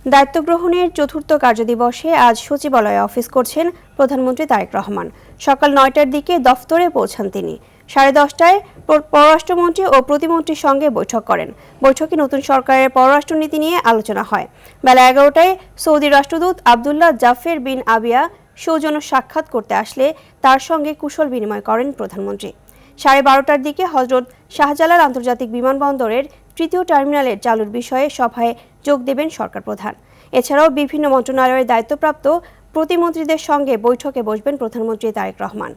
দায়িত্ব গ্রহণের চতুর্থ কার্যদিবসে আজ সচিবালয়ে অফিস করছেন প্রধানমন্ত্রী তারেক রহমান। সকাল ৯টার দিকে দফতরে পৌঁছান তিনি। 10:30টায় পররাষ্ট্রমন্ত্রী ও প্রতিমন্ত্রীর সঙ্গে বৈঠক করেন। বৈঠকে নতুন সরকারের পররাষ্ট্রনীতি নিয়ে আলোচনা হয়। বেলা 11টায় সৌদি রাষ্ট্রদূত আবদুল্লাহ জাফের বিন আবিয়া সৌজন্য সাক্ষাৎ করতে আসলে তার সঙ্গে কুশল বিনিময় করেন প্রধানমন্ত্রী। 12:30টার দিকে হজরত শাহজালাল আন্তর্জাতিক বিমানবন্দরের তৃতীয় টার্মিনালের চালুর বিষয়ে সভায় যোগ দেবেন সরকার প্রধান। এছাড়াও বিভিন্ন মন্ত্রণালয়ের দায়িত্বপ্রাপ্ত প্রতিমন্ত্রীদের সঙ্গে বৈঠকে বসবেন প্রধানমন্ত্রী তারেক রহমান।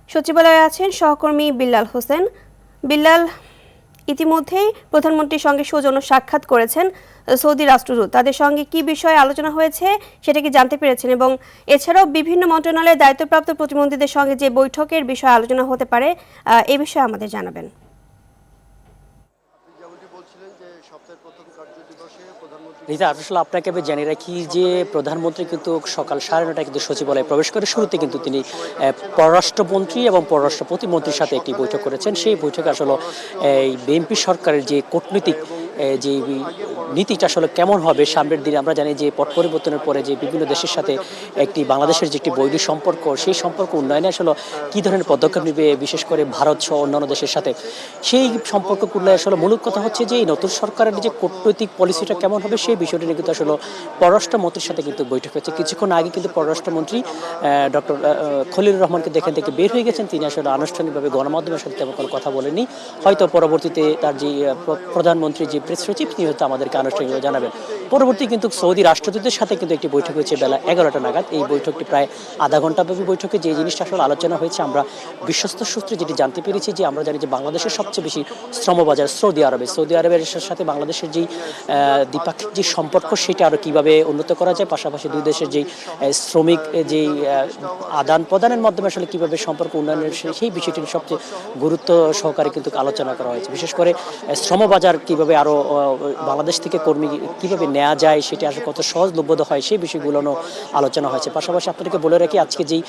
সচিবালয়ে আছেন সহকর্মী বিল্লাল হোসেন। বিল্লাল, ইতিমধ্যেই প্রধানমন্ত্রীর সঙ্গে সৌজন্য সাক্ষাৎ করেছেন সৌদি রাষ্ট্রদূত। তাদের সঙ্গে কি বিষয়ে আলোচনা হয়েছে সেটা কি জানতে পেরেছেন, এবং এছাড়াও বিভিন্ন মন্ত্রণালয়ের দায়িত্বপ্রাপ্ত প্রতিমন্ত্রীদের সঙ্গে যে বৈঠকের বিষয়ে আলোচনা হতে পারে এই বিষয়ে আমাদের জানাবেন। রিতা, আসলে আপনাকে আমি জানিয়ে রাখি যে প্রধানমন্ত্রী কিন্তু সকাল 9:30টায় কিন্তু সচিবালয়ে প্রবেশ করে শুরুতে কিন্তু তিনি পররাষ্ট্রমন্ত্রী এবং পররাষ্ট্র প্রতিমন্ত্রীর সাথে একটি বৈঠক করেছেন। সেই বৈঠকে আসলে এই বিএনপি সরকারের যে কূটনৈতিক যে নীতিটা আসলে কেমন হবে সামনের দিনে, আমরা জানি যে পট পরিবর্তনের পরে যে বিভিন্ন দেশের সাথে একটি বাংলাদেশের যে একটি বৈরী সম্পর্ক, সেই সম্পর্ক উন্নয়নে আসলে কী ধরনের পদক্ষেপ নেবে, বিশেষ করে ভারত সহ অন্যান্য দেশের সাথে, সেই সম্পর্কগুলো আসলে মূল কথা হচ্ছে যে এই নতুন সরকারের যে কূটনৈতিক পলিসিটা কেমন হবে সেই বিষয়টি নিয়ে কিন্তু আসলে পররাষ্ট্রমন্ত্রীর সাথে কিন্তু বৈঠক হয়েছে। কিছুক্ষণ আগে কিন্তু পররাষ্ট্রমন্ত্রী ডক্টর খলিলুর রহমানকে দেখেন থেকে বের হয়ে গেছেন। তিনি আসলে আনুষ্ঠানিকভাবে গণমাধ্যমের সাথে তেমন কোনো কথা বলেননি। হয়তো পরবর্তীতে তার যে প্রধানমন্ত্রী যে প্রেস সচিব তিনি হয়তো আমাদেরকে আনুষ্ঠানিকভাবে জানাবেন। পরবর্তী কিন্তু সৌদি রাষ্ট্রদূতের সাথে কিন্তু একটি বৈঠক হয়েছে বেলা 11টা নাগাদ। এই বৈঠকটি প্রায় আধা ঘন্টাব্যাপী বৈঠকে যে জিনিসটা আসলে আলোচনা হয়েছে, আমরা বিশ্বস্ত সূত্রে যেটি জানতে পেরেছি যে আমরা জানি যে বাংলাদেশের সবচেয়ে বেশি শ্রমবাজার সৌদি আরবের সাথে বাংলাদেশের যেই দ্বিপাক্ষিক যে সম্পর্ক সেটা আরও কীভাবে উন্নত করা যায়, পাশাপাশি দুই দেশের যেই শ্রমিক যেই আদান প্রদানের মাধ্যমে আসলে কীভাবে সম্পর্ক উন্নয়নের সেই বিষয়টি সবচেয়ে গুরুত্ব সহকারে কিন্তু আলোচনা করা হয়েছে। বিশেষ করে শ্রমবাজার কীভাবে আরও বাংলাদেশ থেকে কর্মী কীভাবে নেওয়া যায়, সেটা আসলে কত সহজলভ্য হয় সেই বিষয়গুলো আলোচনা হয়েছে। পাশাপাশি আপনাদেরকে বলে রাখি আজকে যেই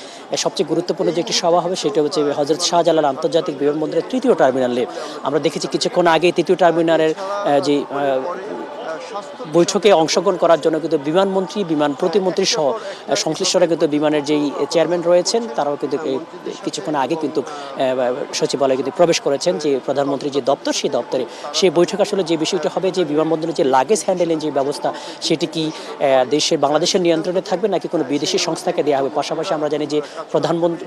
সবচেয়ে গুরুত্বপূর্ণ যে একটি সভা হবে সেটা হচ্ছে হজরত শাহজালাল আন্তর্জাতিক বিমানবন্দরের তৃতীয় টার্মিনালে। আমরা দেখেছি কিছুক্ষণ আগে তৃতীয় টার্মিনালের যে বৈঠকে অংশগ্রহণ করার জন্য কিন্তু বিমানমন্ত্রী, বিমান প্রতিমন্ত্রী সহ সংশ্লিষ্টরা কিন্তু বিমানের যেই চেয়ারম্যান রয়েছেন তারাও কিন্তু কিছুক্ষণ আগে কিন্তু সচিবালয়ে কিন্তু প্রবেশ করেছেন। যে প্রধানমন্ত্রী যে দপ্তর, সেই দপ্তরে সেই বৈঠক আসলে যে বিষয়টি হবে যে বিমানবন্দরের যে লাগেজ হ্যান্ডেলিং যে ব্যবস্থা সেটি কি বাংলাদেশের নিয়ন্ত্রণে থাকবে নাকি কোনো বিদেশি সংস্থাকে দেওয়া হবে। পাশাপাশি আমরা জানি যে প্রধানমন্ত্রী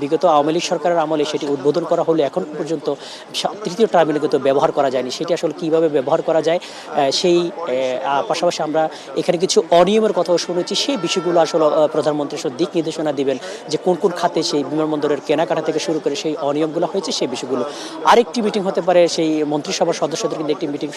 বিগত আওয়ামী লীগ সরকারের আমলে সেটি উদ্বোধন করা হলে এখন পর্যন্ত তৃতীয় টার্মিনাল কিন্তু ব্যবহার করা যায়নি। সেটি আসলে কীভাবে ব্যবহার করা যায় সেই পাশাপাশি আমরা এখানে কিছু অনিয়মের কথাও শুনেছি। সেই বিষয়গুলো আসলে প্রধানমন্ত্রী দিক নির্দেশনা দিবেন যে কোন কোন খাতে সেই বিমানবন্দরের কেনাকাটা থেকে শুরু করে সেই অনিয়মগুলো হয়েছে সেই বিষয়গুলো। আরেকটি মিটিং হতে পারে সেই মন্ত্রিসভার সদস্যদের কিন্তু একটি মিটিং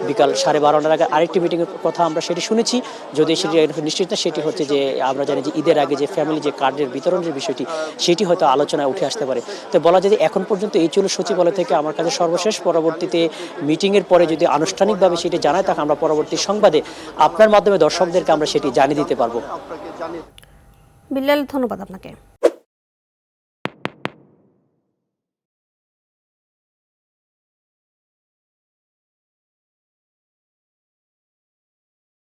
বিকাল 12:30টার আগে আরেকটি মিটিংয়ের কথা আমরা সেটি শুনেছি। যদি সেটি নিশ্চিত না, সেটি হচ্ছে যে আমরা জানি যে ঈদের আগে যে ফ্যামিলি যে কার্ডের বিতরণের বিষয়টি সেটি হয়তো আলোচনায় উঠে আসতে পারে। তো বলা যায় যে এখন পর্যন্ত এই ছিল সচিবালয় থেকে আমার কাছে সর্বশেষ। পরবর্তীতে মিটিংয়ের পরে যদি আনুষ্ঠানিকভাবে সেটি জানায় তাকে আমরা পরবর্তী সংবাদে আপনার মাধ্যমে দর্শকদেরকে আমরা সেটি জানিয়ে দিতে পারবো। বিল্লাল, ধন্যবাদ আপনাকে।